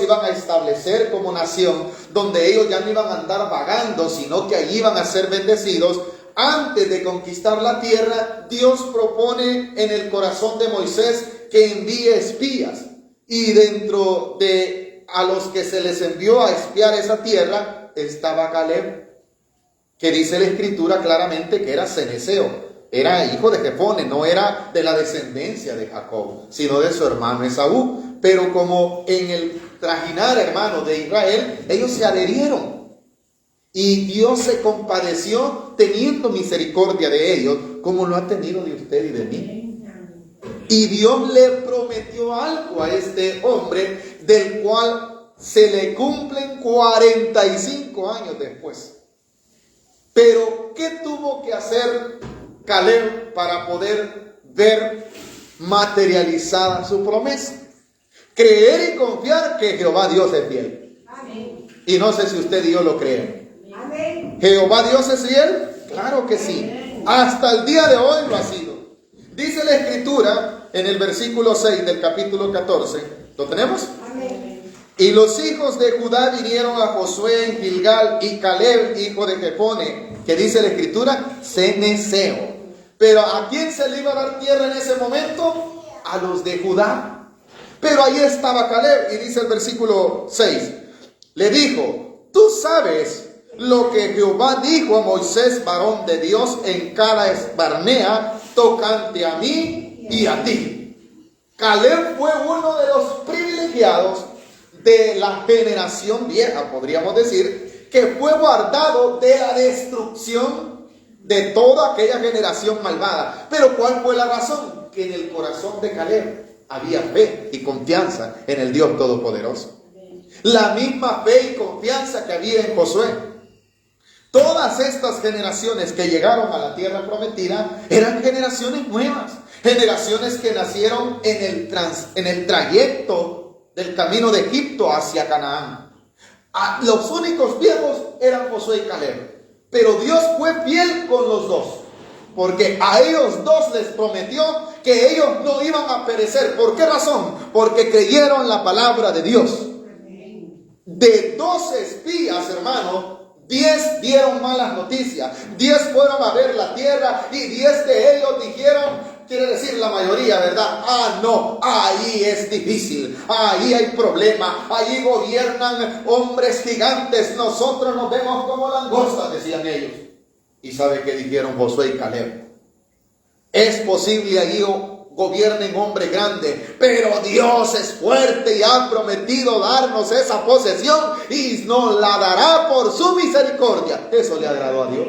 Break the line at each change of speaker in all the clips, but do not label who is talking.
los iban a establecer como nación, donde ellos ya no iban a andar vagando, sino que allí iban a ser bendecidos. Antes de conquistar la tierra, Dios propone en el corazón de Moisés que envíe espías. Y dentro de a los que se les envió a espiar esa tierra estaba Caleb, que dice la escritura claramente que era ceneseo. Era hijo de Jefone, no era de la descendencia de Jacob, sino de su hermano Esaú. Pero como en el trajinar, hermano, de Israel, ellos se adherieron. Y Dios se compadeció teniendo misericordia de ellos, como lo ha tenido de usted y de mí. Y Dios le prometió algo a este hombre, del cual se le cumplen 45 años después. Pero, ¿qué tuvo que hacer Caleb para poder ver materializada su promesa? Creer y confiar que Jehová Dios es fiel. Amén. Y no sé si usted y yo lo creemos. Amén. ¿Jehová Dios es fiel? Claro que sí. Amén. Hasta el día de hoy lo ha sido. Dice la escritura en el versículo 6 del capítulo 14. ¿Lo tenemos? Amén. Y los hijos de Judá vinieron a Josué en Gilgal, y Caleb, hijo de Jefone, que dice la escritura, ceneseo. Pero ¿a quién se le iba a dar tierra en ese momento? A los de Judá. Pero ahí estaba Caleb, y dice el versículo 6, le dijo: tú sabes lo que Jehová dijo a Moisés, varón de Dios, en Cades Barnea, tocante a mí y a ti. Caleb fue uno de los privilegiados de la generación vieja, podríamos decir, que fue guardado de la destrucción de toda aquella generación malvada. Pero ¿cuál fue la razón? Que en el corazón de Caleb había fe y confianza en el Dios Todopoderoso. La misma fe y confianza que había en Josué. Todas estas generaciones que llegaron a la tierra prometida eran generaciones nuevas, generaciones que nacieron en el trayecto del camino de Egipto hacia Canaán. Los únicos viejos eran Josué y Caleb, pero Dios fue fiel con los dos, porque a ellos dos les prometió que ellos no iban a perecer. ¿Por qué razón? Porque creyeron la palabra de Dios. De 12 espías, hermano, 10 dieron malas noticias, 10 fueron a ver la tierra y 10 de ellos dijeron, quiere decir la mayoría, ¿verdad? No, ahí es difícil, ahí hay problema, ahí gobiernan hombres gigantes, nosotros nos vemos como langostas, decían ellos. ¿Y sabe qué dijeron Josué y Caleb? Es posible allí gobiernen hombre grande, pero Dios es fuerte y ha prometido darnos esa posesión y nos la dará por su misericordia. Eso le agradó a Dios.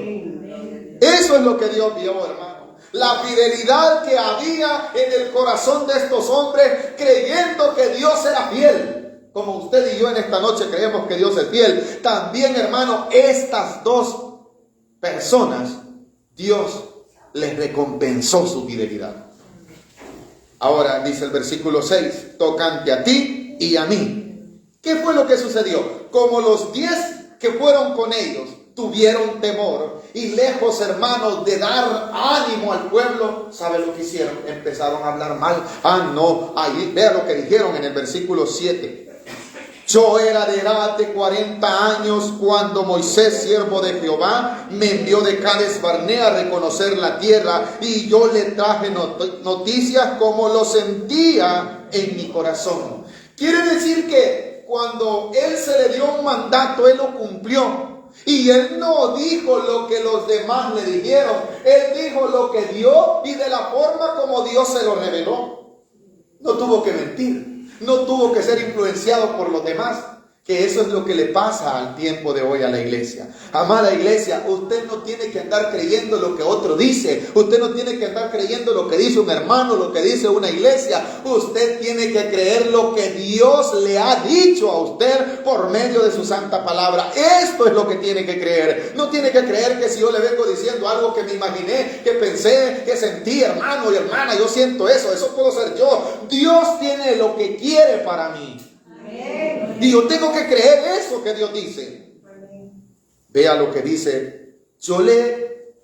Eso es lo que Dios vio, hermano. La fidelidad que había en el corazón de estos hombres, creyendo que Dios era fiel. Como usted y yo en esta noche creemos que Dios es fiel. También, hermano, estas dos personas, Dios les recompensó su fidelidad. Ahora dice el versículo 6, tocante a ti y a mí. ¿Qué fue lo que sucedió? Como los 10 que fueron con ellos tuvieron temor y lejos, hermanos, de dar ánimo al pueblo, ¿sabe lo que hicieron? Empezaron a hablar mal. No, ahí vea lo que dijeron en el versículo 7. Yo era de edad de 40 años cuando Moisés, siervo de Jehová, me envió de Cades Barnea a reconocer la tierra, y yo le traje noticias como lo sentía en mi corazón. Quiere decir que cuando él se le dio un mandato, él lo cumplió. Y él no dijo lo que los demás le dijeron, él dijo lo que Dios y de la forma como Dios se lo reveló. No tuvo que mentir. No tuvo que ser influenciado por los demás, que eso es lo que le pasa al tiempo de hoy a la iglesia. Amada iglesia, usted no tiene que andar creyendo lo que otro dice. Usted no tiene que andar creyendo lo que dice un hermano, lo que dice una iglesia. Usted tiene que creer lo que Dios le ha dicho a usted por medio de su santa palabra. Esto es lo que tiene que creer. No tiene que creer que si yo le vengo diciendo algo que me imaginé, que pensé, que sentí, hermano y hermana, yo siento eso puedo ser yo. Dios tiene lo que quiere para mí. Y yo tengo que creer eso que Dios dice. Vea lo que dice. Yo le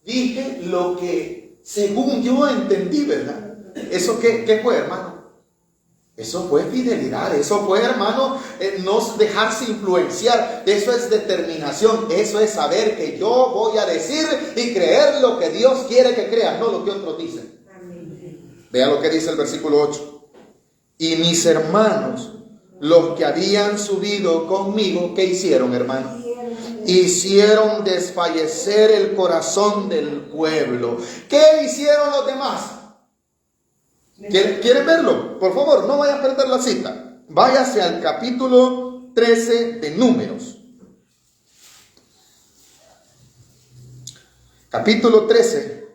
dije lo que según yo entendí, ¿verdad? ¿Eso qué fue, hermano? Eso fue fidelidad, eso fue, hermano, no dejarse influenciar. Eso es determinación, eso es saber que yo voy a decir y creer lo que Dios quiere que crea, no lo que otros dicen. Amén. Vea lo que dice el versículo 8. Y mis hermanos, los que habían subido conmigo, ¿qué hicieron, hermano? Hicieron desfallecer el corazón del pueblo. ¿Qué hicieron los demás? ¿Quieren verlo? Por favor, no vaya a perder la cita. Váyase al capítulo 13 de Números. Capítulo 13.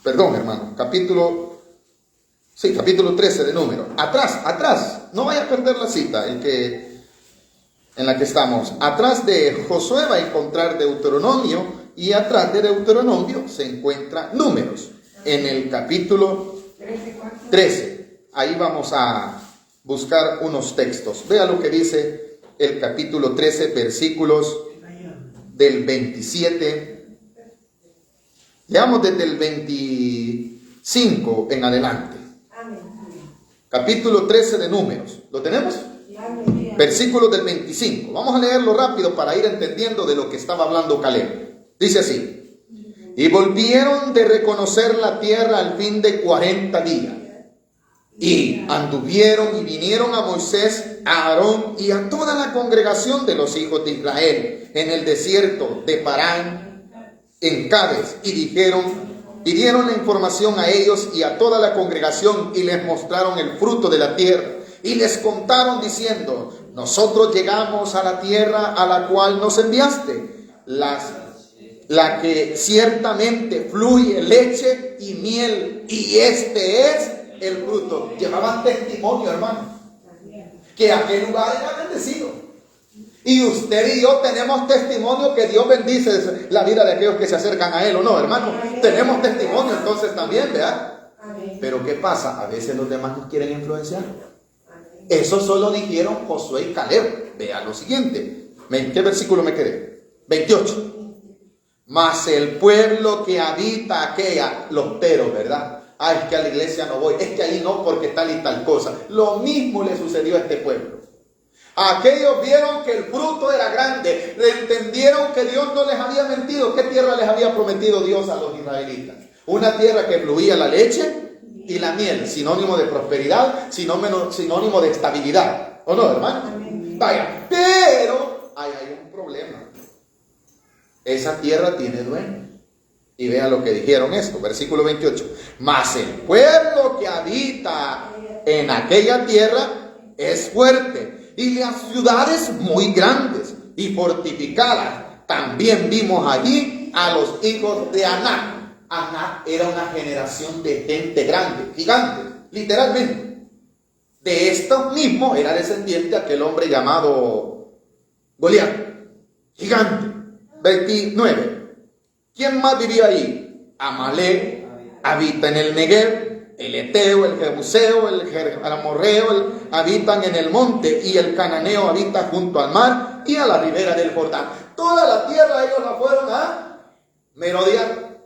Perdón, hermano. Capítulo 13 de Números. Atrás. No vaya a perder la cita en la que estamos. Atrás de Josué va a encontrar Deuteronomio. Y atrás de Deuteronomio se encuentra Números, en el capítulo 13. Ahí vamos a buscar unos textos. Vea lo que dice el capítulo 13, versículos del 27. Leamos desde el 25 en adelante. Capítulo 13 de Números. ¿Lo tenemos? Versículos del 25. Vamos a leerlo rápido para ir entendiendo de lo que estaba hablando Caleb. Dice así: y volvieron de reconocer la tierra al fin de 40 días. Y anduvieron y vinieron a Moisés, a Aarón y a toda la congregación de los hijos de Israel en el desierto de Parán, en Cades, y dieron la información a ellos y a toda la congregación, y les mostraron el fruto de la tierra. Y les contaron diciendo: nosotros llegamos a la tierra a la cual nos enviaste, la que ciertamente fluye leche y miel, y este es el fruto. Llevaban testimonio, hermano, que aquel lugar era bendecido. Y usted y yo tenemos testimonio que Dios bendice la vida de aquellos que se acercan a Él, ¿o no, hermano? Tenemos testimonio entonces también, ¿verdad? Pero ¿qué pasa? A veces los demás nos quieren influenciar. Eso solo dijeron Josué y Caleb. Vea lo siguiente. ¿En qué versículo me quedé? 28. Mas el pueblo que habita los peros, ¿verdad? Es que a la iglesia no voy, es que ahí no porque tal y tal cosa. Lo mismo le sucedió a este pueblo. Aquellos vieron que el fruto era grande, entendieron que Dios no les había mentido. ¿Qué tierra les había prometido Dios a los israelitas? Una tierra que fluía la leche y la miel, sinónimo de prosperidad, sinónimo de estabilidad. ¿O no, hermano? Vaya, pero hay un problema. Esa tierra tiene dueño. Y vean lo que dijeron esto, versículo 28. Mas el pueblo que habita en aquella tierra es fuerte, y las ciudades muy grandes y fortificadas. También vimos allí a los hijos de Anac. Anac era una generación de gente grande, gigante, literalmente. De esto mismo era descendiente aquel hombre llamado Goliat, gigante. 29. ¿Quién más vivía ahí? Amalek habita en el Negev, el Eteo, el Jebuseo, el Amorreo habitan en el monte, y el Cananeo habita junto al mar y a la ribera del Jordán. Toda la tierra ellos la fueron a merodear.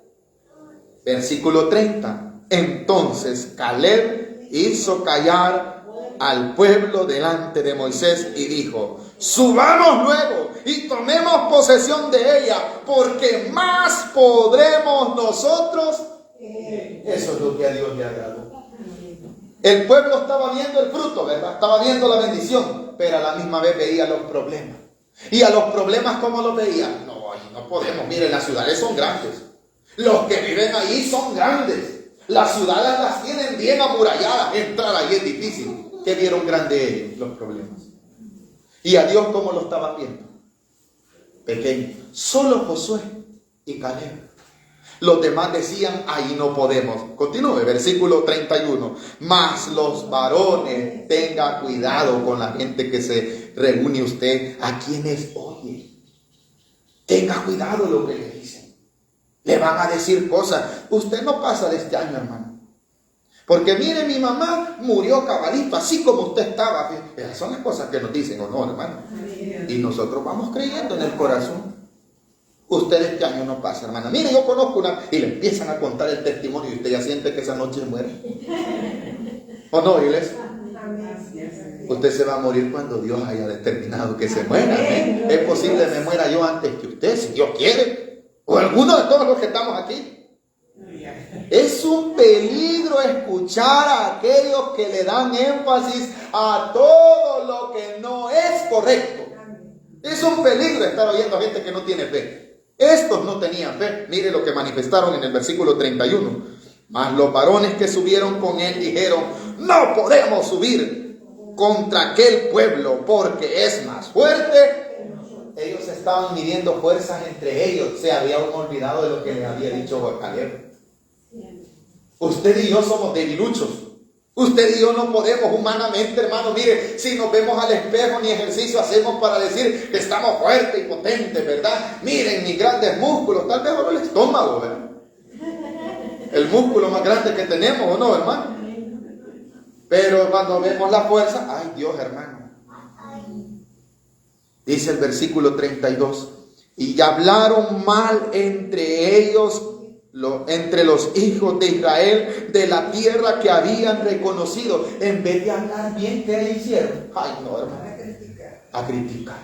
Versículo 30. Entonces Caleb hizo callar al pueblo delante de Moisés y dijo: subamos luego y tomemos posesión de ella, porque más podremos nosotros. Eso es lo que a Dios le agradó. El pueblo estaba viendo el fruto, ¿verdad? Estaba viendo la bendición, pero a la misma vez veía los problemas. Y a los problemas, ¿cómo los veía? No, ahí no podemos. Miren, las ciudades son grandes. Los que viven ahí son grandes. Las ciudades las tienen bien amuralladas. Entrar ahí es difícil. ¿Qué vieron grande ellos? Los problemas. ¿Y a Dios cómo lo estaban viendo? Pequeño. Solo Josué y Caleb. Los demás decían: ahí no podemos. Continúe, versículo 31. Mas los varones, tenga cuidado con la gente que se reúne usted, a quienes oye. Tenga cuidado lo que le dicen. Le van a decir cosas. Usted no pasa de este año, hermano. Porque mire, mi mamá murió cabalito, así como usted estaba. Esas son las cosas que nos dicen, ¿o no, hermano? Y nosotros vamos creyendo en el corazón. Usted este año no pasa, hermana. Mire, yo conozco una, y le empiezan a contar el testimonio y usted ya siente que esa noche muere. ¿O no, iglesia? Usted se va a morir cuando Dios haya determinado que se muera. Es posible que me muera yo antes que usted, si Dios quiere. O alguno de todos los que estamos aquí. Es un peligro escuchar a aquellos que le dan énfasis a todo lo que no es correcto. Es un peligro estar oyendo a gente que no tiene fe. Estos no tenían fe. Mire lo que manifestaron en el versículo 31. Mas los varones que subieron con él dijeron: no podemos subir contra aquel pueblo porque es más fuerte. Ellos estaban midiendo fuerzas entre ellos. Se habían olvidado de lo que les había dicho Caleb. Usted y yo somos debiluchos. Usted y yo no podemos humanamente, hermano. Mire, si nos vemos al espejo, ni ejercicio hacemos para decir que estamos fuertes y potentes, ¿verdad? Miren mis grandes músculos. Tal vez solo el estómago, ¿verdad? El músculo más grande que tenemos, ¿o no, hermano? Pero cuando vemos la fuerza, ¡ay, Dios, hermano! Dice el versículo 32. Y hablaron mal entre ellos, entre los hijos de Israel, de la tierra que habían reconocido. En vez de hablar bien, ¿qué hicieron? Ay, no, hermano. A criticar.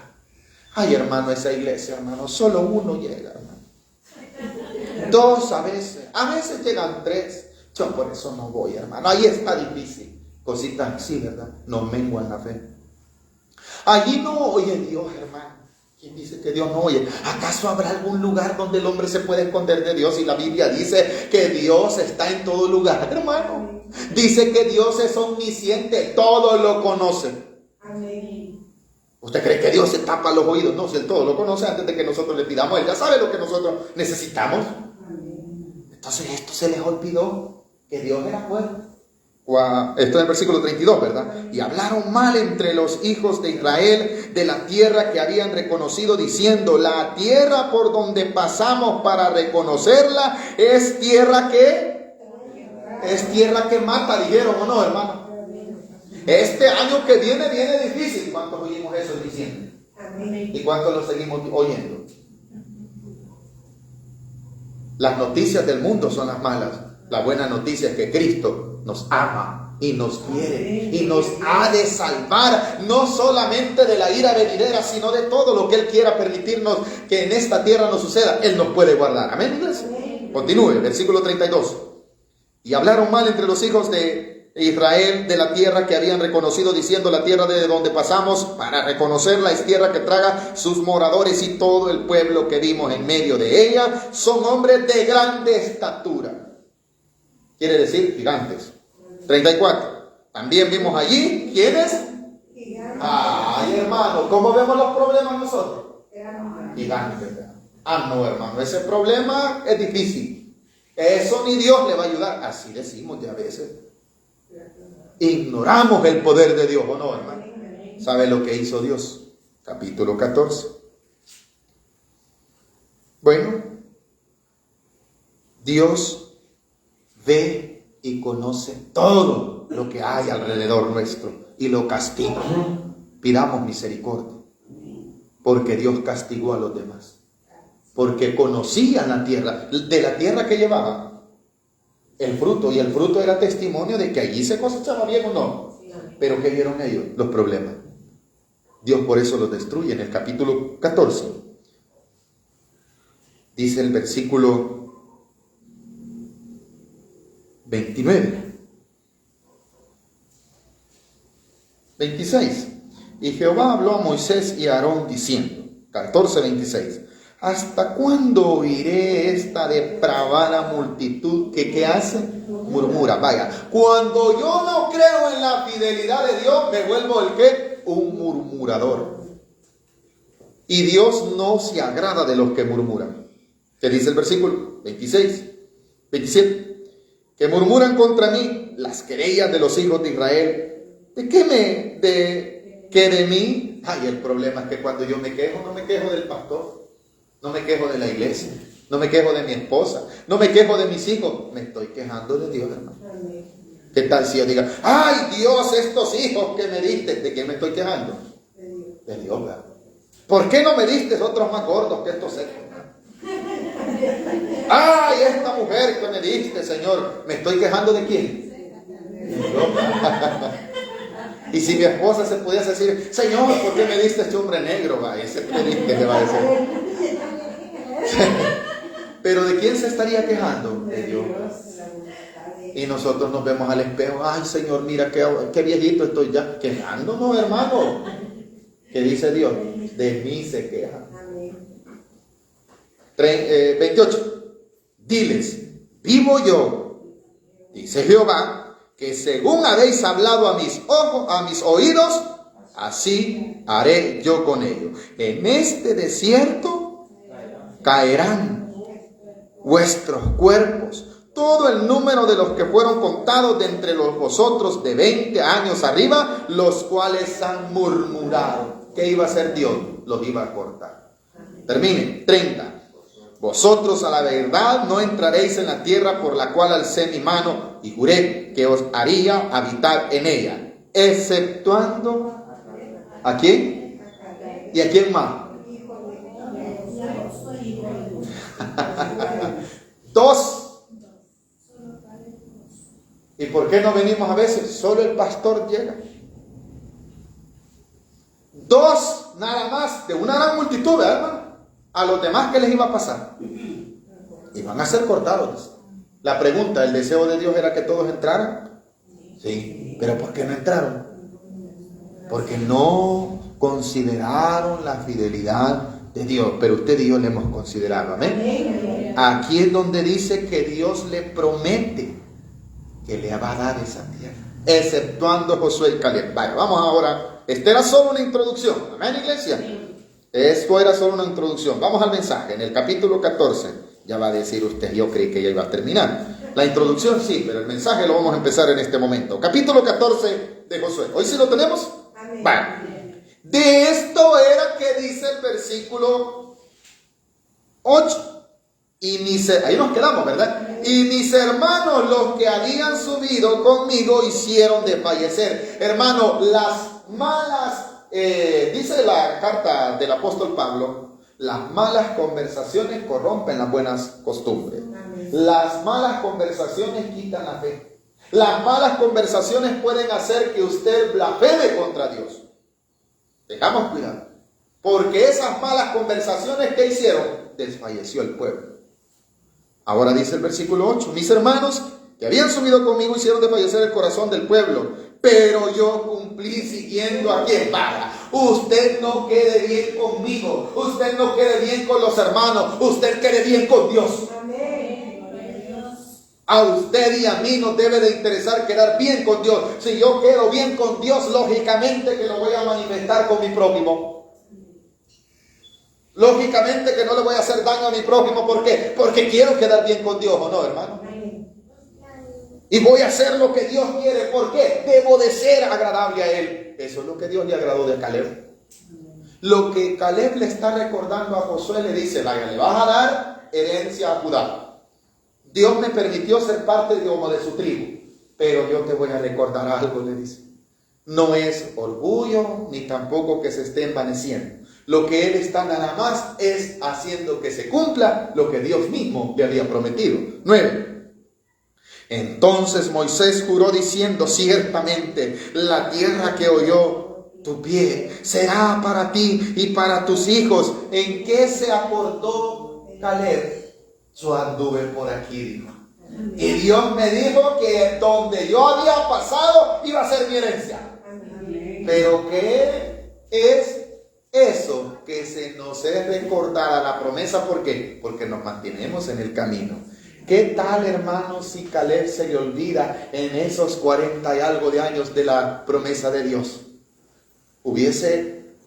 Ay, hermano, esa iglesia, hermano, solo uno llega, hermano. Dos a veces llegan tres. Yo por eso no voy, hermano. Ahí está difícil. Cositas así, ¿verdad? Nos menguan la fe. Allí no oye Dios, hermano. ¿Quién dice que Dios no oye? ¿Acaso habrá algún lugar donde el hombre se puede esconder de Dios? Y la Biblia dice que Dios está en todo lugar, hermano. Dice que Dios es omnisciente, todo lo conoce.
Amén.
¿Usted cree que Dios se tapa los oídos? No, si Él todo lo conoce antes de que nosotros le pidamos. Él ya sabe lo que nosotros necesitamos. Entonces esto se les olvidó, que Dios era fuerte. Esto es el versículo 32, ¿verdad? Y hablaron mal entre los hijos de Israel de la tierra que habían reconocido, diciendo: la tierra por donde pasamos para reconocerla es tierra que mata, dijeron, ¿o no, hermano? Este año que viene difícil. ¿Cuántos oímos eso diciendo? ¿Y cuántos lo seguimos oyendo? Las noticias del mundo son las malas. La buena noticia es que Cristo nos ama y nos quiere y nos ha de salvar, no solamente de la ira venidera, sino de todo lo que Él quiera permitirnos que en esta tierra nos suceda. Él nos puede guardar. Amén, iglesia. Continúe, versículo 32. Y hablaron mal entre los hijos de Israel de la tierra que habían reconocido, diciendo: la tierra de donde pasamos para reconocerla es tierra que traga sus moradores, y todo el pueblo que vimos en medio de ella son hombres de grande estatura. Quiere decir gigantes. 34. También vimos allí, ¿quiénes? Ay, hermano, ¿cómo vemos los problemas nosotros? Gigantes. No, hermano, ese problema es difícil. Eso ni Dios le va a ayudar. Así decimos ya a veces. Ignoramos el poder de Dios, ¿o no, hermano? ¿Sabe lo que hizo Dios? Capítulo 14. Bueno, Dios ve y conoce todo lo que hay alrededor nuestro y lo castiga. Pidamos misericordia, porque Dios castigó a los demás, porque conocían la tierra, de la tierra que llevaba el fruto, y el fruto era testimonio de que allí se cosechaba bien o no. Pero ¿qué vieron ellos? Los problemas. Dios por eso los destruye. En el capítulo 14 dice el versículo 29, 26. Y Jehová habló a Moisés y a Aarón diciendo, 14:26, ¿hasta cuándo oiré esta depravada multitud que ¿qué hace? Murmura. Vaya, cuando yo no creo en la fidelidad de Dios, me vuelvo ¿el qué? Un murmurador. Y Dios no se agrada de los que murmuran. ¿Qué dice el versículo? 26, 27. Que murmuran contra mí las querellas de los hijos de Israel. ¿De qué de mí? Ay, el problema es que cuando yo me quejo, no me quejo del pastor, no me quejo de la iglesia, no me quejo de mi esposa, no me quejo de mis hijos, me estoy quejando de Dios, hermano. ¿Qué tal si yo diga: ay, Dios, estos hijos que me diste? ¿De quién me estoy quejando? De Dios, ¿verdad? ¿Por qué no me diste otros más gordos que estos secos? Ay, esta mujer que me diste, Señor, ¿me estoy quejando de quién? Y si mi esposa se pudiese decir, Señor, ¿por qué me diste este hombre negro? Va, ese que le va a decir. Pero ¿de quién se estaría quejando? De Dios. Y nosotros nos vemos al espejo, ay, Señor, mira qué viejito estoy ya. Quejándonos, hermano. ¿Qué dice Dios? De mí se queja. 28. Diles, vivo yo, dice Jehová, que según habéis hablado a mis ojos, a mis oídos, así haré yo con ellos. En este desierto caerán vuestros cuerpos, todo el número de los que fueron contados de entre vosotros de 20 años arriba, los cuales han murmurado. ¿Qué iba a hacer Dios? Los iba a cortar. Termine. 30. Vosotros a la verdad no entraréis en la tierra por la cual alcé mi mano y juré que os haría habitar en ella, exceptuando ¿a quién? ¿Y a quién más? 2. ¿Y por qué no venimos a veces? Solo el pastor llega. 2 nada más de una gran multitud, ¿verdad? A los demás, ¿qué les iba a pasar? Iban a ser cortados. La pregunta, ¿el deseo de Dios era que todos entraran? Sí, pero ¿por qué no entraron? Porque no consideraron la fidelidad de Dios. Pero usted y yo le hemos considerado, amén. Aquí es donde dice que Dios le promete que le va a dar esa tierra, exceptuando Josué y Caleb. Vaya, vamos ahora. Esta era solo una introducción, amén, iglesia. Esto era solo una introducción. Vamos al mensaje. En el capítulo 14, ya va a decir usted, yo creí que ya iba a terminar. La introducción sí, pero el mensaje lo vamos a empezar en este momento. Capítulo 14 de Josué. ¿Hoy sí lo tenemos? Amén. Bueno, de esto era que dice el versículo 8. Ahí nos quedamos, ¿verdad? Y mis hermanos, los que habían subido conmigo, hicieron desfallecer. Hermano, las malas... dice la carta del apóstol Pablo, las malas conversaciones corrompen las buenas costumbres. Amén. Las malas conversaciones quitan la fe. Las malas conversaciones pueden hacer que usted blasfeme contra Dios. Tengamos cuidado, porque esas malas conversaciones que hicieron, desfalleció el pueblo. Ahora dice el versículo 8, mis hermanos que habían subido conmigo hicieron desfallecer el corazón del pueblo, pero yo cumplí siguiendo a quien paga. Usted no quede bien conmigo, usted no quede bien con los hermanos, usted quede bien con Dios. Amén. A usted y a mí nos debe de interesar quedar bien con Dios. Si yo quedo bien con Dios, lógicamente que lo voy a manifestar con mi prójimo. Lógicamente que no le voy a hacer daño a mi prójimo. ¿Por qué? Porque quiero quedar bien con Dios, ¿o no, hermano? Y voy a hacer lo que Dios quiere. ¿Por qué? Debo de ser agradable a Él. Eso es lo que Dios le agradó de Caleb. Lo que Caleb le está recordando a Josué, le dice, vaya, le vas a dar herencia a Judá. Dios me permitió ser parte de su tribu, pero yo te voy a recordar algo, le dice. No es orgullo, ni tampoco que se esté envaneciendo. Lo que él está nada más es haciendo que se cumpla lo que Dios mismo le había prometido. 9. Entonces Moisés juró diciendo, ciertamente la tierra que oyó tu pie será para ti y para tus hijos. ¿En qué se aportó Caleb? Yo anduve por aquí, dijo. Y Dios me dijo que donde yo había pasado iba a ser mi herencia. Pero ¿qué es eso? Que se nos es recordada la promesa. ¿Por qué? Porque nos mantenemos en el camino. ¿Qué tal, hermanos, si Caleb se le olvida en esos 40 y algo de años de la promesa de Dios?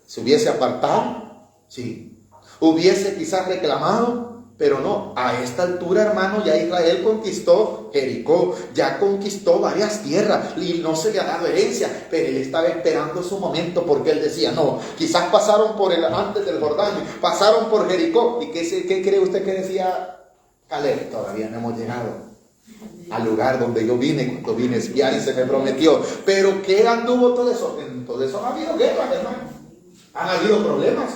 ¿Se hubiese apartado? Sí. ¿Hubiese quizás reclamado? Pero no, a esta altura, hermano, ya Israel conquistó Jericó, ya conquistó varias tierras y no se le ha dado herencia, pero él estaba esperando su momento, porque él decía, no, quizás pasaron por antes del Jordán, pasaron por Jericó. ¿Y qué cree usted que decía Caleb? Todavía no hemos llegado al lugar donde yo vine, cuando vine a espiar y se me prometió. Pero ¿qué anduvo todo eso? En todo eso ha habido guerras, hermano, han habido problemas.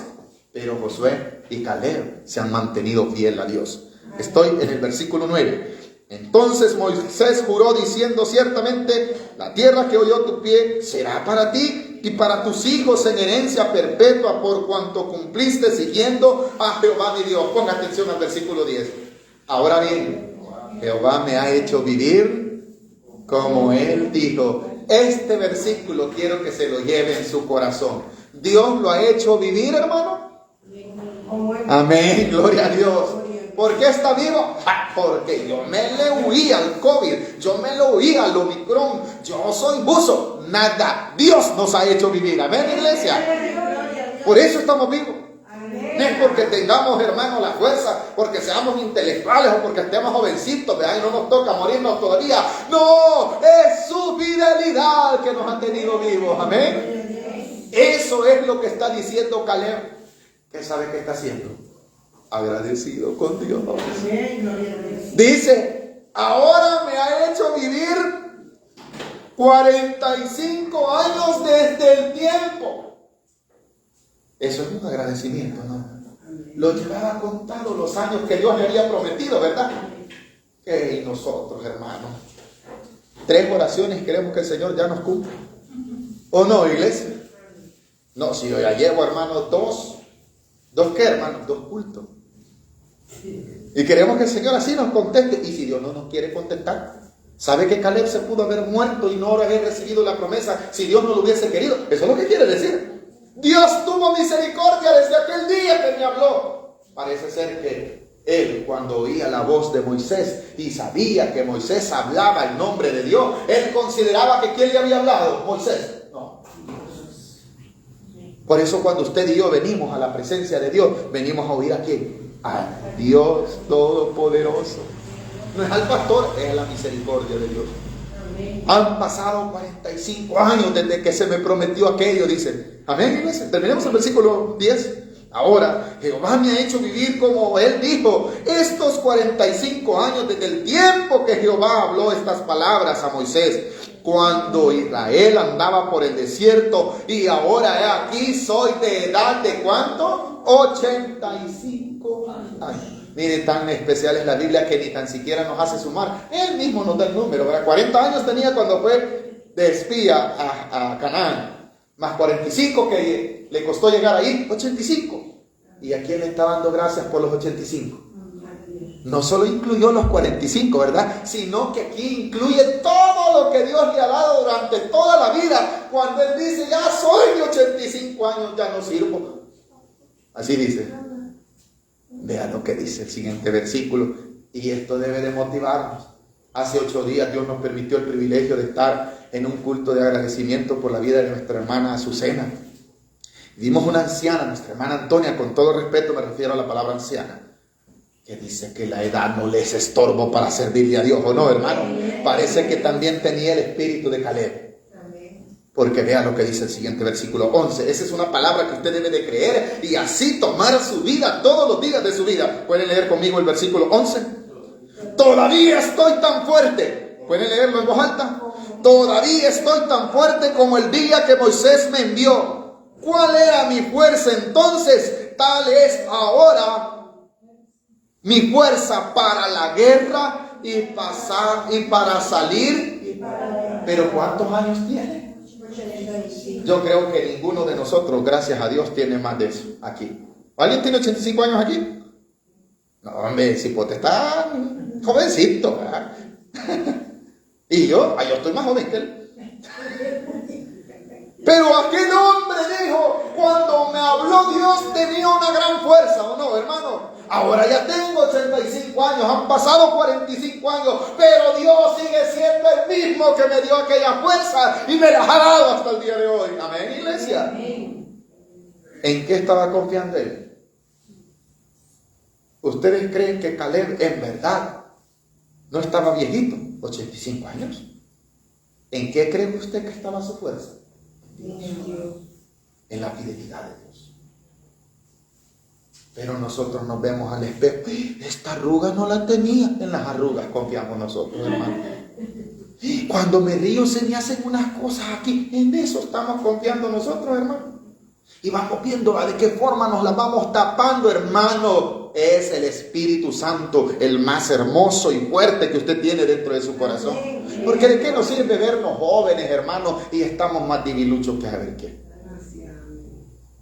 Pero Josué y Caleb se han mantenido fiel a Dios. Estoy en el versículo 9. Entonces Moisés juró diciendo: ciertamente la tierra que oyó tu pie será para ti y para tus hijos en herencia perpetua, por cuanto cumpliste siguiendo a Jehová mi Dios. Ponga atención al versículo 10. Ahora bien, Jehová me ha hecho vivir como Él dijo. Este versículo quiero que se lo lleve en su corazón. Dios lo ha hecho vivir, hermano. Amén, gloria a Dios. ¿Por qué está vivo? Porque yo me le huí al COVID, yo me lo huí al Omicron, yo soy buzo. Nada, Dios nos ha hecho vivir. Amén, iglesia. Por eso estamos vivos. No es porque tengamos, hermanos, la fuerza, porque seamos intelectuales o porque estemos jovencitos, ¿verdad? Y no nos toca morirnos todavía. No, es su fidelidad que nos ha tenido vivos. Amén. Eso es lo que está diciendo Caleb. ¿Qué sabe que está haciendo? Agradecido con Dios. Dice: ahora me ha hecho vivir 45 años desde el tiempo. Eso es un agradecimiento, ¿no? Lo llevaba contado los años que Dios le había prometido, ¿verdad? Y nosotros, hermanos, 3 oraciones queremos que el Señor ya nos cumpla. ¿O no, iglesia? No, si yo ya llevo, hermanos, ¿2 qué, hermanos? 2 cultos. Y queremos que el Señor así nos conteste. Y si Dios no nos quiere contestar, ¿sabe que Caleb se pudo haber muerto y no haber recibido la promesa si Dios no lo hubiese querido? Eso es lo que quiere decir. Dios tuvo misericordia desde aquel día que me habló. Parece ser que él, cuando oía la voz de Moisés y sabía que Moisés hablaba en nombre de Dios, él consideraba que ¿quién le había hablado? Moisés. No. Por eso cuando usted y yo venimos a la presencia de Dios, venimos a oír a ¿quién? A Dios Todopoderoso. No es al pastor, es la misericordia de Dios. Han pasado 45 años desde que se me prometió aquello, dice. Amén, iglesia. Terminemos el versículo 10. Ahora, Jehová me ha hecho vivir como Él dijo. Estos 45 años desde el tiempo que Jehová habló estas palabras a Moisés, cuando Israel andaba por el desierto, y ahora he aquí soy de edad de ¿cuánto? 85 años. Mire, tan especial es la Biblia que ni tan siquiera nos hace sumar. Él mismo nos da el número, ¿verdad? 40 años tenía cuando fue de espía a Canaán, más 45 que le costó llegar ahí, 85. ¿Y a quién le está dando gracias por los 85? No solo incluyó los 45, ¿verdad? Sino que aquí incluye todo lo que Dios le ha dado durante toda la vida. Cuando Él dice: ya soy de 85 años, ya no sirvo. Así dice. Vean lo que dice el siguiente versículo. Y esto debe de motivarnos. Hace 8 días Dios nos permitió el privilegio de estar en un culto de agradecimiento por la vida de nuestra hermana Azucena. Vimos una anciana, nuestra hermana Antonia, con todo respeto me refiero a la palabra anciana, que dice que la edad no le es estorbo para servirle a Dios, ¿o no, hermano? Parece que también tenía el espíritu de Caleb. Porque vea lo que dice el siguiente versículo 11. Esa es una palabra que usted debe de creer y así tomar su vida todos los días de su vida. ¿Pueden leer conmigo el versículo 11? Todavía estoy tan fuerte. ¿Pueden leerlo en voz alta? Todavía estoy tan fuerte como el día que Moisés me envió. ¿Cuál era mi fuerza entonces? Tal es ahora mi fuerza para la guerra y para salir. Pero ¿cuántos años tiene? Yo creo que ninguno de nosotros, gracias a Dios, tiene más de eso aquí. ¿Alguien tiene 85 años aquí? No, hombre, cipote está jovencito, ¿verdad? Y yo estoy más joven que él. Pero aquel hombre dijo: cuando me habló Dios tenía una gran fuerza, ¿o no, hermano? Ahora ya tengo 85 años, han pasado 45 años, pero Dios sigue siendo el mismo que me dio aquella fuerza y me la ha dado hasta el día de hoy. Amén, iglesia. ¿En qué estaba confiando él? ¿Ustedes creen que Caleb en verdad no estaba viejito? 85 años. ¿En qué cree usted que estaba su fuerza? En la fidelidad de Dios. Pero nosotros nos vemos al espejo. Esta arruga no la tenía. En las arrugas confiamos nosotros, hermano. Cuando me río se me hacen unas cosas aquí. En eso estamos confiando nosotros, hermano. Y vamos viendo de qué forma nos las vamos tapando, hermano. es el Espíritu Santo, el más hermoso y fuerte que usted tiene dentro de su corazón. Porque ¿de qué nos sirve vernos jóvenes, hermanos, y estamos más diviluchos que a ver qué?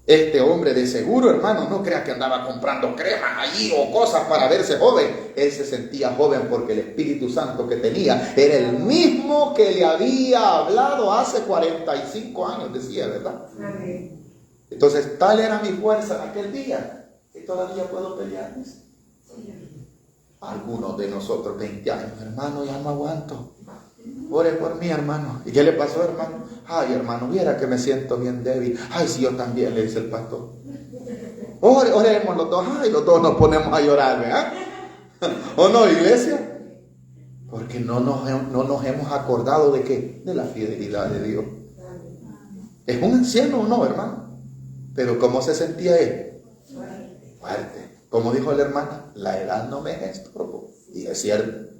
Este hombre de seguro, hermano, no crea que andaba comprando cremas allí o cosas para verse joven. Él se sentía joven porque el Espíritu Santo que tenía era el mismo que le había hablado hace 45 años, decía, ¿verdad? Entonces, tal era mi fuerza en aquel día, que todavía puedo pelear. Algunos de nosotros, 20 años, hermano, ya no aguanto. Ore por mí, hermano. ¿Y qué le pasó, hermano? Ay, hermano, viera que me siento bien débil. Ay, sí, yo también, le dice el pastor. Oremos los dos. Ay, los dos nos ponemos a llorar, ¿verdad? ¿O no, iglesia? Porque no nos hemos acordado de qué, de la fidelidad de Dios. ¿Es un anciano o no, hermano? Pero ¿cómo se sentía él? Fuerte. Como dijo la hermana, la edad no me es estorbo. Y es cierto.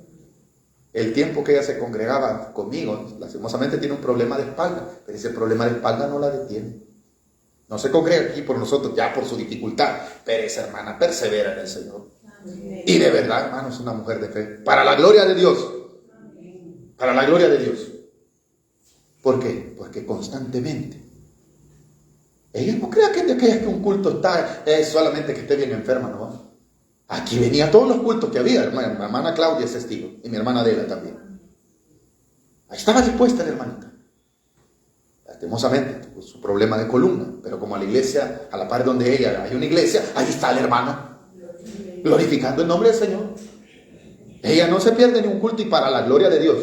El tiempo que ella se congregaba conmigo, lastimosamente tiene un problema de espalda, pero ese problema de espalda no la detiene. No se congrega aquí por nosotros ya por su dificultad, pero esa hermana persevera en el Señor. Y de verdad, hermano, es una mujer de fe. Para la gloria de Dios. Para la gloria de Dios. ¿Por qué? Porque constantemente. Ella no crea que un culto está solamente que esté bien enferma, ¿no? Aquí venía todos los cultos que había, mi hermana Claudia es testigo, y mi hermana Adela también. Ahí estaba dispuesta la hermanita. Lastimosamente, pues, su problema de columna, pero como a la iglesia, a la par donde ella hay una iglesia, ahí está la hermana, glorificando el nombre del Señor. Ella no se pierde ni un culto y para la gloria de Dios.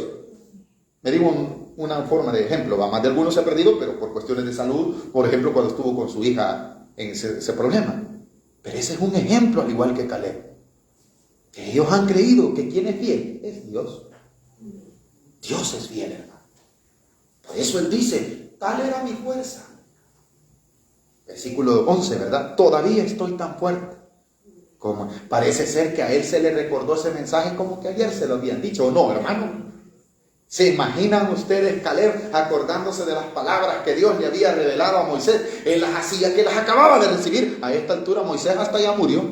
Me digo una forma de ejemplo, más de algunos se ha perdido, pero por cuestiones de salud, por ejemplo, cuando estuvo con su hija en ese problema. Pero ese es un ejemplo, al igual que Caleb. Que ellos han creído que quien es fiel es Dios. Dios es fiel, hermano. Por eso él dice, tal era mi fuerza. Versículo 11, ¿verdad? Todavía estoy tan fuerte. Como parece ser que a él se le recordó ese mensaje como que ayer se lo habían dicho, ¿o no, hermano? ¿Se imaginan ustedes Caleb acordándose de las palabras que Dios le había revelado a Moisés? Él las hacía, que las acababa de recibir. A esta altura Moisés hasta ya murió.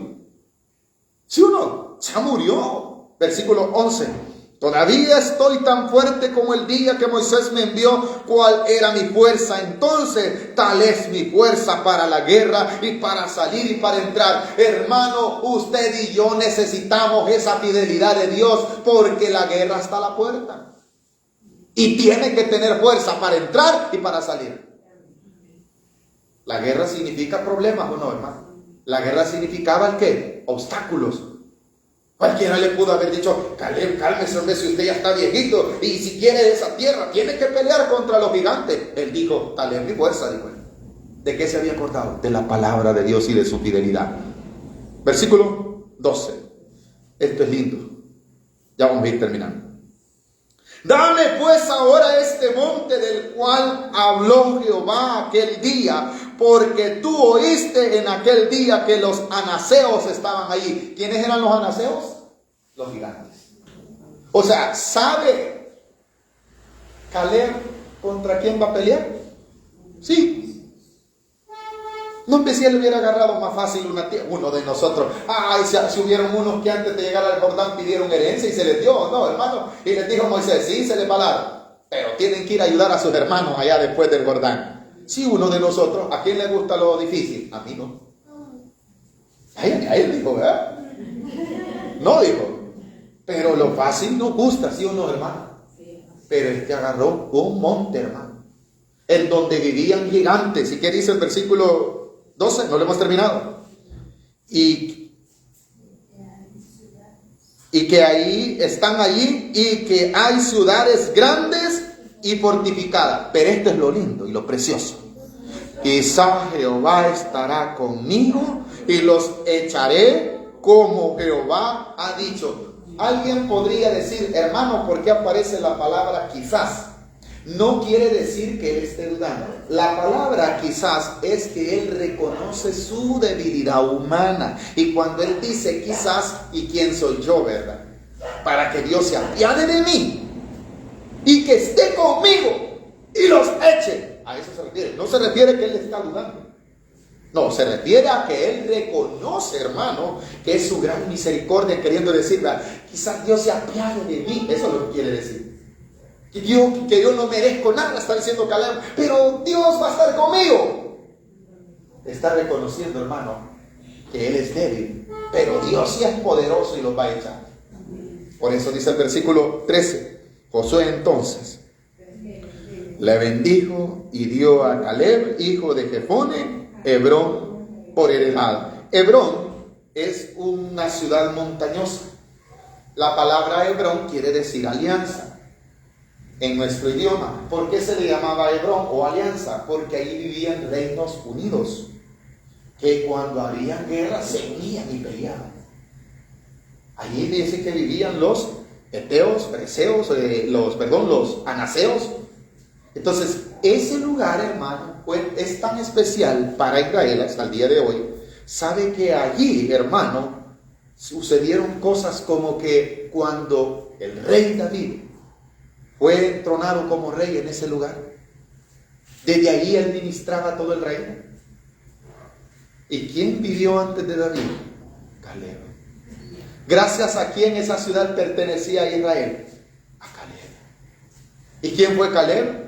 ¿Sí o no? Ya murió. Versículo 11. Todavía estoy tan fuerte como el día que Moisés me envió. ¿Cuál era mi fuerza? Entonces, tal es mi fuerza para la guerra y para salir y para entrar. Hermano, usted y yo necesitamos esa fidelidad de Dios porque la guerra está a la puerta. Y tiene que tener fuerza para entrar y para salir. La guerra significa problemas, ¿o no, hermano? La guerra significaba el ¿qué? Obstáculos. Cualquiera le pudo haber dicho, Caleb, cálmese, hombre, si usted ya está viejito y si quiere esa tierra, tiene que pelear contra los gigantes. Él dijo, tal es mi fuerza, dijo él. ¿De qué se había acordado? De la palabra de Dios y de su fidelidad. Versículo 12. Esto es lindo. Ya vamos a ir terminando. Dame pues ahora este monte del cual habló Jehová aquel día, porque tú oíste en aquel día que los anaseos estaban allí. ¿Quiénes eran los anaseos? Los gigantes. O sea, ¿sabe Caleb contra quién va a pelear? Sí. No pensé que le hubiera agarrado más fácil una tierra. Uno de nosotros, si hubieron unos que antes de llegar al Jordán pidieron herencia y se les dio, no, hermano. Y les dijo Moisés, sí, se les va a dar, pero tienen que ir a ayudar a sus hermanos allá después del Jordán. Si uno de nosotros, ¿a quién le gusta lo difícil? A mí no. A él dijo, ¿verdad? No dijo. Pero lo fácil nos gusta, ¿sí o no, hermano? Pero este agarró un monte, hermano, en donde vivían gigantes. ¿Y qué dice el versículo 12? No lo hemos terminado. Y que ahí están allí y que hay ciudades grandes y fortificadas. Pero esto es lo lindo y lo precioso. Quizá Jehová estará conmigo y los echaré como Jehová ha dicho. Alguien podría decir, hermano, ¿por qué aparece la palabra quizás? No quiere decir que él esté dudando. La palabra quizás es que él reconoce su debilidad humana. Y cuando él dice quizás, ¿y quién soy yo, verdad? Para que Dios se apiade de mí y que esté conmigo y los eche. A eso se refiere. No se refiere que él está dudando. No, se refiere a que él reconoce, hermano, que es su gran misericordia, queriendo decir, quizás Dios se apiade de mí. Eso es lo que quiere decir. Que yo no merezco nada, está diciendo Caleb, pero Dios va a estar conmigo. Está reconociendo, hermano, que él es débil, pero Dios sí es poderoso y los va a echar. Por eso dice el versículo 13, Josué entonces le bendijo y dio a Caleb, hijo de Jefone, Hebrón por heredad. Hebrón es una ciudad montañosa. La palabra Hebrón quiere decir alianza en nuestro idioma. ¿Por qué se le llamaba Hebrón o alianza? Porque ahí vivían reinos unidos, que cuando había guerra se unían y peleaban. Allí dice que vivían los heteos, preseos, los anaseos. Entonces, ese lugar, hermano, es tan especial para Israel hasta el día de hoy. Sabe que allí, hermano, sucedieron cosas como que cuando el rey David fue entronado como rey en ese lugar, desde allí él ministraba todo el reino. ¿Y quién vivió antes de David? Caleb. Gracias a quién esa ciudad pertenecía a Israel. A Caleb. ¿Y quién fue Caleb?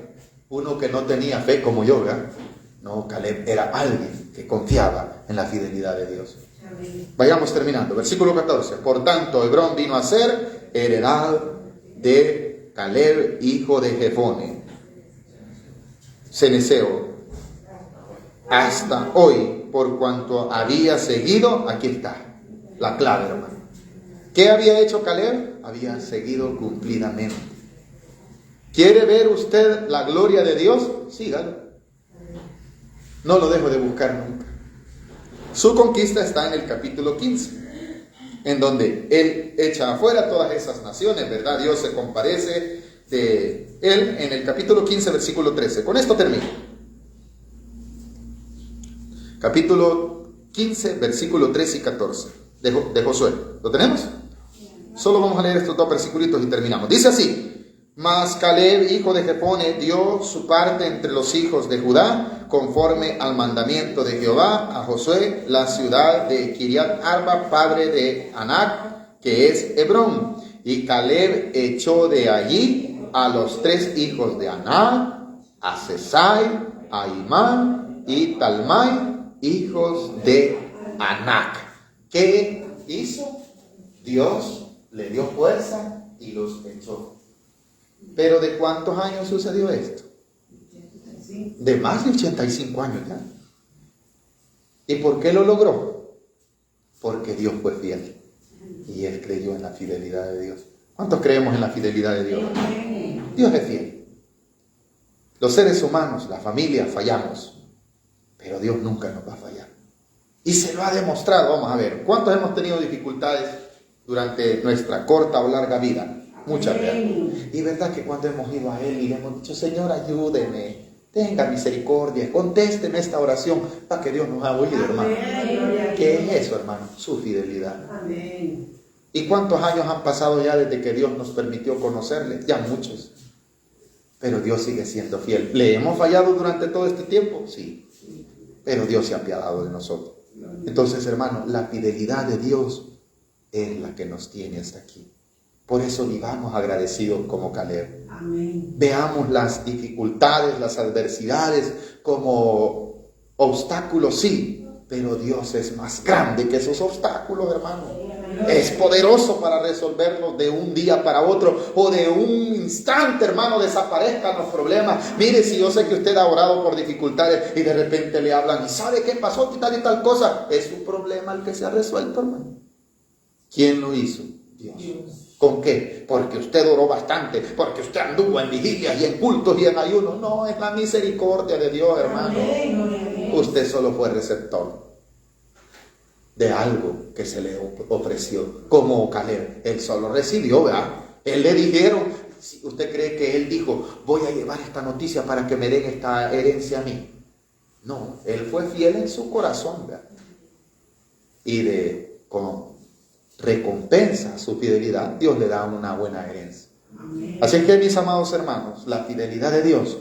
Uno que no tenía fe como yo, ¿verdad? No, Caleb era alguien que confiaba en la fidelidad de Dios. Vayamos terminando. Versículo 14. Por tanto, Hebrón vino a ser heredad de Caleb, hijo de Jefone, ceneseo, hasta hoy, por cuanto había seguido, aquí está la clave, hermano. ¿Qué había hecho Caleb? Había seguido cumplidamente. ¿Quiere ver usted la gloria de Dios? Sígalo. No lo dejo de buscar nunca. Su conquista está en el capítulo 15, en donde él echa afuera todas esas naciones, ¿verdad? Dios se compadece de él en el capítulo 15, versículo 13. Con esto termino. Capítulo 15, versículo 13 y 14 de Josué. ¿Lo tenemos? Solo vamos a leer estos dos versículos y terminamos. Dice así: mas Caleb, hijo de Jefone, dio su parte entre los hijos de Judá, conforme al mandamiento de Jehová, a Josué, la ciudad de Kiriat Arba, padre de Anac, que es Hebrón. Y Caleb echó de allí a los 3 hijos de Anac, a Sesai, a Imán y Talmai, hijos de Anac. ¿Qué hizo? Dios le dio fuerza y los echó. ¿Pero de cuántos años sucedió esto? De más de 85 años ya. ¿Y por qué lo logró? Porque Dios fue fiel y él creyó en la fidelidad de Dios. ¿Cuántos creemos en la fidelidad de Dios? Dios es fiel. Los seres humanos, la familia, fallamos, pero Dios nunca nos va a fallar. Y se lo ha demostrado. Vamos a ver, ¿cuántos hemos tenido dificultades durante nuestra corta o larga vida? Muchas veces. Y verdad que cuando hemos ido a Él y le hemos dicho: Señor, ayúdeme, tenga misericordia, contésteme esta oración, para que Dios nos ha oído, hermano. ¿Qué es eso, hermano? Su fidelidad. Amén. ¿Y cuántos años han pasado ya desde que Dios nos permitió conocerle? Ya muchos. Pero Dios sigue siendo fiel. ¿Le hemos fallado durante todo este tiempo? Sí. Pero Dios se ha apiadado de nosotros. Entonces, hermano, la fidelidad de Dios es la que nos tiene hasta aquí. Por eso vivamos agradecidos como Caleb. Amén. Veamos las dificultades, las adversidades como obstáculos, sí, pero Dios es más grande que esos obstáculos, hermano. Es poderoso para resolverlos de un día para otro, o de un instante, hermano, desaparezcan los problemas. Mire, si yo sé que usted ha orado por dificultades y de repente le hablan y sabe qué pasó y tal cosa, es un problema el que se ha resuelto, hermano. ¿Quién lo hizo? Dios. ¿Con qué? Porque usted oró bastante, porque usted anduvo en vigilias y en cultos y en ayunos. No, es la misericordia de Dios, hermano. Usted solo fue receptor de algo que se le ofreció, como Caleb. Él solo recibió, ¿verdad? Él le dijeron, si usted cree que él dijo: voy a llevar esta noticia para que me den esta herencia a mí. No, él fue fiel en su corazón, ¿verdad? Y como recompensa su fidelidad, Dios le da una buena herencia. Amén. Así que, mis amados hermanos, la fidelidad de Dios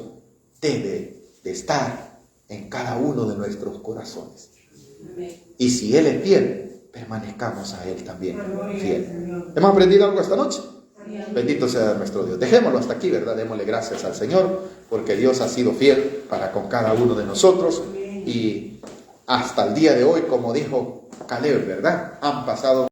debe de estar en cada uno de nuestros corazones. Y si Él es fiel, permanezcamos a Él también fiel. ¿Hemos aprendido algo esta noche? Bendito sea nuestro Dios. Dejémoslo hasta aquí, ¿verdad? Démosle gracias al Señor, porque Dios ha sido fiel para con cada uno de nosotros. Y hasta el día de hoy, como dijo Caleb, ¿verdad? Han pasado